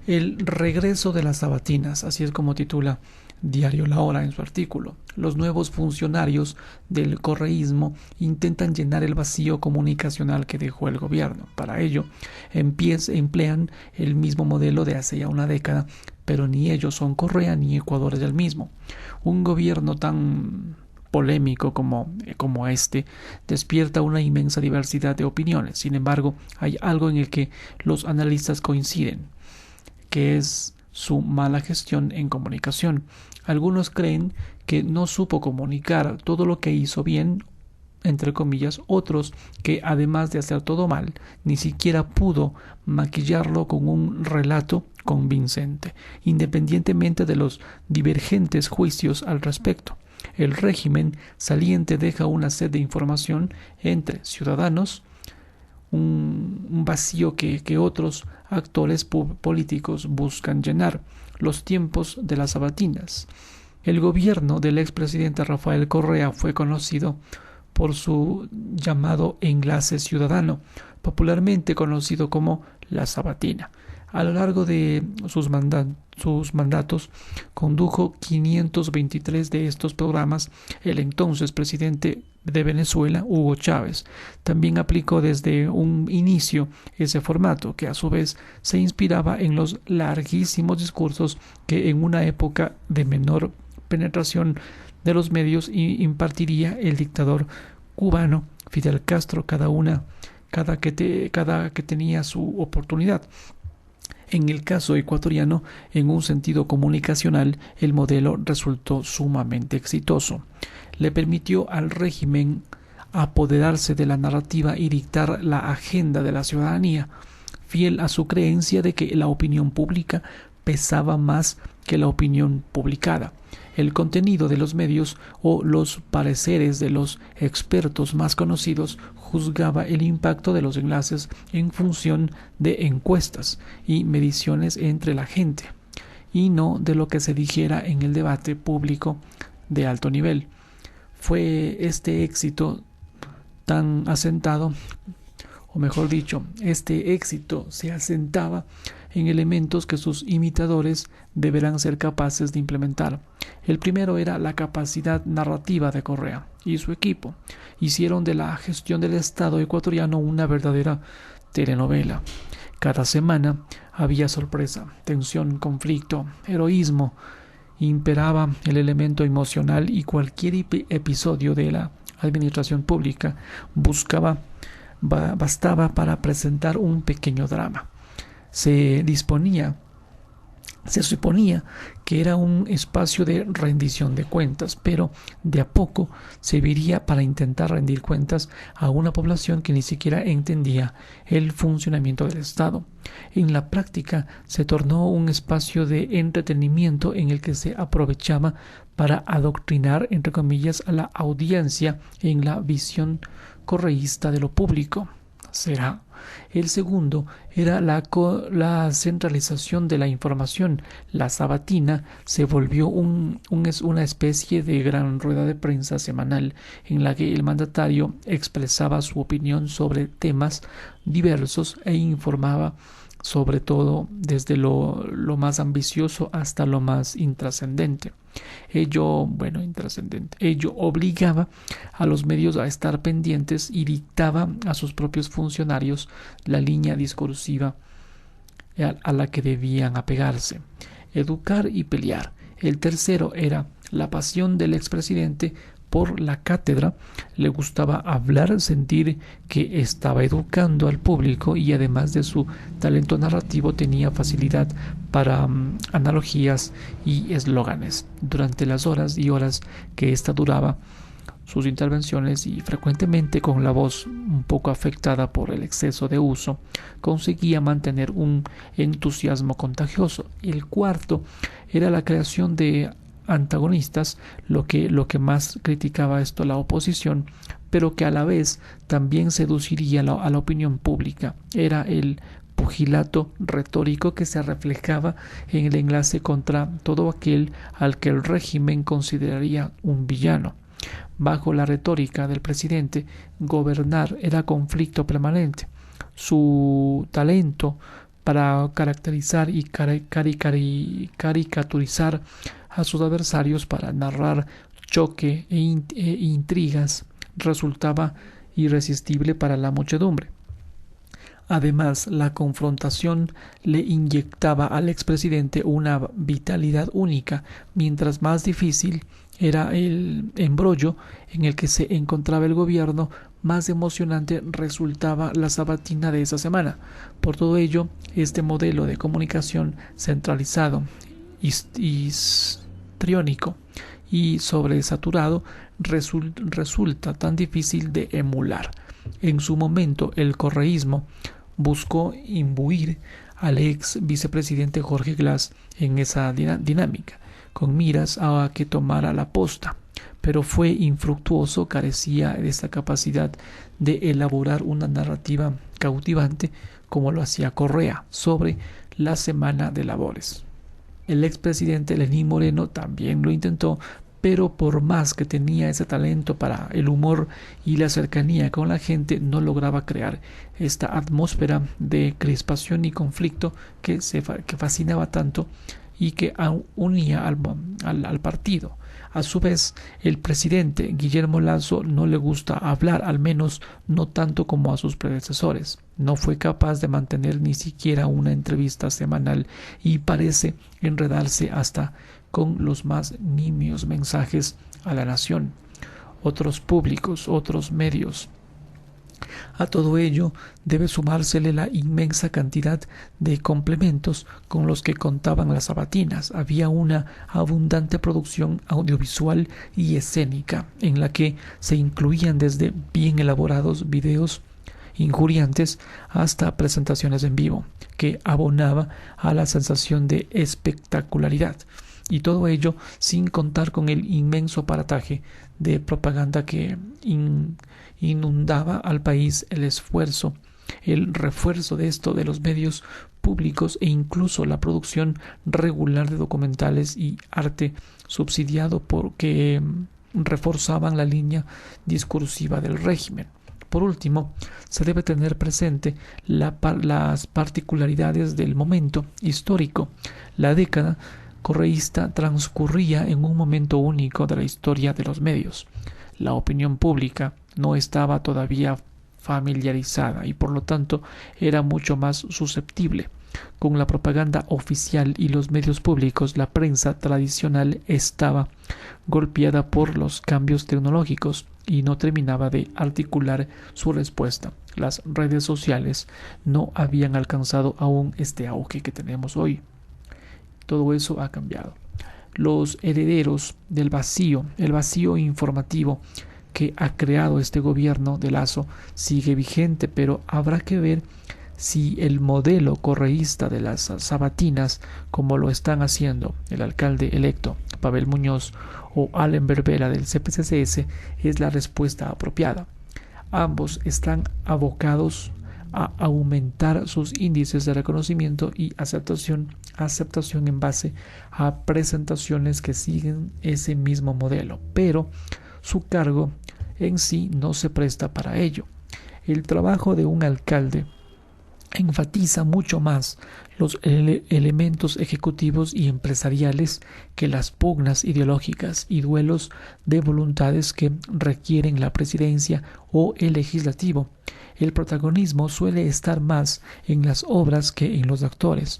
El regreso de las sabatinas, así es como titula Diario La Hora en su artículo. Los nuevos funcionarios del correísmo intentan llenar el vacío comunicacional que dejó el gobierno. Para ello, emplean el mismo modelo de hace ya una década, pero ni ellos son Correa ni Ecuador es el mismo. Un gobierno tan polémico como este despierta una inmensa diversidad de opiniones. Sin embargo, hay algo en el que los analistas coinciden, que es su mala gestión en comunicación. Algunos creen que no supo comunicar todo lo que hizo bien, entre comillas, otros que además de hacer todo mal, ni siquiera pudo maquillarlo con un relato convincente, independientemente de los divergentes juicios al respecto. El régimen saliente deja una sed de información entre ciudadanos, un vacío que otros actores políticos buscan llenar: los tiempos de las sabatinas. El gobierno del expresidente Rafael Correa fue conocido por su llamado enlace ciudadano, popularmente conocido como la sabatina. A lo largo de sus mandatos condujo 523 de estos programas el entonces presidente de Venezuela, Hugo Chávez. También aplicó desde un inicio ese formato, que a su vez se inspiraba en los larguísimos discursos que en una época de menor penetración de los medios impartiría el dictador cubano Fidel Castro cada que tenía su oportunidad. En el caso ecuatoriano, en un sentido comunicacional, el modelo resultó sumamente exitoso. Le permitió al régimen apoderarse de la narrativa y dictar la agenda de la ciudadanía, fiel a su creencia de que la opinión pública pesaba más que la opinión publicada. El contenido de los medios o los pareceres de los expertos más conocidos juzgaba el impacto de los enlaces en función de encuestas y mediciones entre la gente, y no de lo que se dijera en el debate público de alto nivel. Fue este éxito tan asentado, o mejor dicho, este éxito se asentaba en elementos que sus imitadores deberán ser capaces de implementar. El primero era la capacidad narrativa de Correa y su equipo. Hicieron de la gestión del Estado ecuatoriano una verdadera telenovela. Cada semana había sorpresa, tensión, conflicto, heroísmo. Imperaba el elemento emocional y cualquier episodio de la administración pública bastaba para presentar un pequeño drama. Se suponía que era un espacio de rendición de cuentas, pero de a poco serviría para intentar rendir cuentas a una población que ni siquiera entendía el funcionamiento del Estado. En la práctica se tornó un espacio de entretenimiento en el que se aprovechaba para adoctrinar, entre comillas, a la audiencia en la visión correísta de lo público. Será. El segundo era la centralización de la información. La sabatina se volvió una especie de gran rueda de prensa semanal en la que el mandatario expresaba su opinión sobre temas diversos e informaba sobre todo desde lo más ambicioso hasta lo más intrascendente. Ello obligaba a los medios a estar pendientes y dictaba a sus propios funcionarios la línea discursiva a la que debían apegarse. Educar y pelear. El tercero era la pasión del expresidente por la cátedra. Le gustaba hablar, sentir que estaba educando al público, y además de su talento narrativo tenía facilidad para analogías y eslóganes. Durante las horas y horas que ésta duraba, sus intervenciones, y frecuentemente con la voz un poco afectada por el exceso de uso, conseguía mantener un entusiasmo contagioso. El cuarto era la creación de antagonistas, lo que más criticaba esto la oposición, pero que a la vez también seduciría a la opinión pública. Era el pugilato retórico que se reflejaba en el enlace contra todo aquel al que el régimen consideraría un villano. Bajo la retórica del presidente, gobernar era conflicto permanente. Su talento para caracterizar y caricaturizar a sus adversarios, para narrar choque e intrigas, resultaba irresistible para la muchedumbre. Además, la confrontación le inyectaba al expresidente una vitalidad única. Mientras más difícil era el embrollo en el que se encontraba el gobierno, más emocionante resultaba la sabatina de esa semana. Por todo ello, este modelo de comunicación centralizado, histriónico y sobresaturado resulta tan difícil de emular. En su momento, el correísmo buscó imbuir al ex vicepresidente Jorge Glass en esa dinámica, con miras a que tomara la posta, pero fue infructuoso, carecía de esta capacidad de elaborar una narrativa cautivante como lo hacía Correa sobre la semana de labores. El expresidente Lenín Moreno también lo intentó, pero por más que tenía ese talento para el humor y la cercanía con la gente, no lograba crear esta atmósfera de crispación y conflicto que fascinaba tanto y que unía al partido. A su vez, el presidente Guillermo Lasso no le gusta hablar, al menos no tanto como a sus predecesores. No fue capaz de mantener ni siquiera una entrevista semanal y parece enredarse hasta con los más nimios mensajes a la nación, otros públicos, otros medios. A todo ello debe sumársele la inmensa cantidad de complementos con los que contaban las sabatinas. Había una abundante producción audiovisual y escénica, en la que se incluían desde bien elaborados videos injuriantes hasta presentaciones en vivo, que abonaba a la sensación de espectacularidad. Y todo ello sin contar con el inmenso aparataje de propaganda que inundaba al país. El refuerzo de esto de los medios públicos e incluso la producción regular de documentales y arte subsidiado porque reforzaban la línea discursiva del régimen. Por último, se debe tener presente las particularidades del momento histórico. La década correísta transcurría en un momento único de la historia de los medios. La opinión pública no estaba todavía familiarizada y por lo tanto era mucho más susceptible. Con la propaganda oficial y los medios públicos, la prensa tradicional estaba golpeada por los cambios tecnológicos y no terminaba de articular su respuesta. Las redes sociales no habían alcanzado aún este auge que tenemos hoy. Todo eso ha cambiado. Los herederos del vacío, el vacío informativo que ha creado este gobierno de Lasso, sigue vigente, pero habrá que ver si el modelo correísta de las sabatinas, como lo están haciendo el alcalde electo Pavel Muñoz o Allen Berbera del CPCCS, es la respuesta apropiada. Ambos están abocados a aumentar sus índices de reconocimiento y aceptación en base a presentaciones que siguen ese mismo modelo, pero su cargo en sí no se presta para ello. El trabajo de un alcalde enfatiza mucho más los elementos ejecutivos y empresariales que las pugnas ideológicas y duelos de voluntades que requieren la presidencia o el legislativo. El protagonismo suele estar más en las obras que en los actores.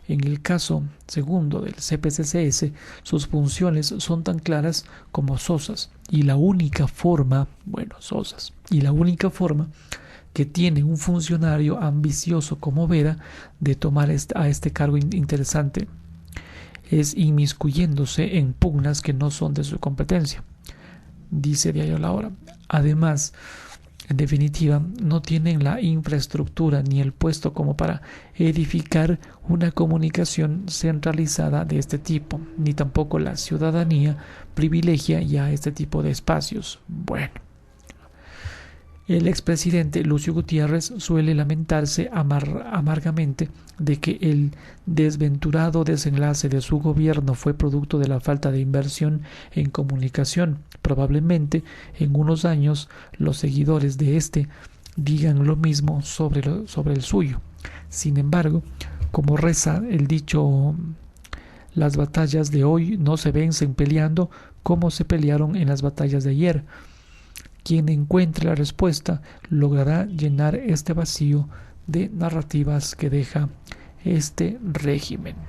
En el caso segundo del CPCCS, sus funciones son tan claras como sosas, y la única forma que tiene un funcionario ambicioso como Vera de tomar a este cargo interesante es inmiscuyéndose en pugnas que no son de su competencia, dice Diario La Hora. Además, en definitiva, no tienen la infraestructura ni el puesto como para edificar una comunicación centralizada de este tipo, ni tampoco la ciudadanía privilegia ya este tipo de espacios. Bueno, el expresidente Lucio Gutiérrez suele lamentarse amargamente de que el desventurado desenlace de su gobierno fue producto de la falta de inversión en comunicación. Probablemente en unos años los seguidores de este digan lo mismo sobre el suyo. Sin embargo, como reza el dicho, las batallas de hoy no se vencen peleando como se pelearon en las batallas de ayer. Quien encuentre la respuesta logrará llenar este vacío de narrativas que deja este régimen.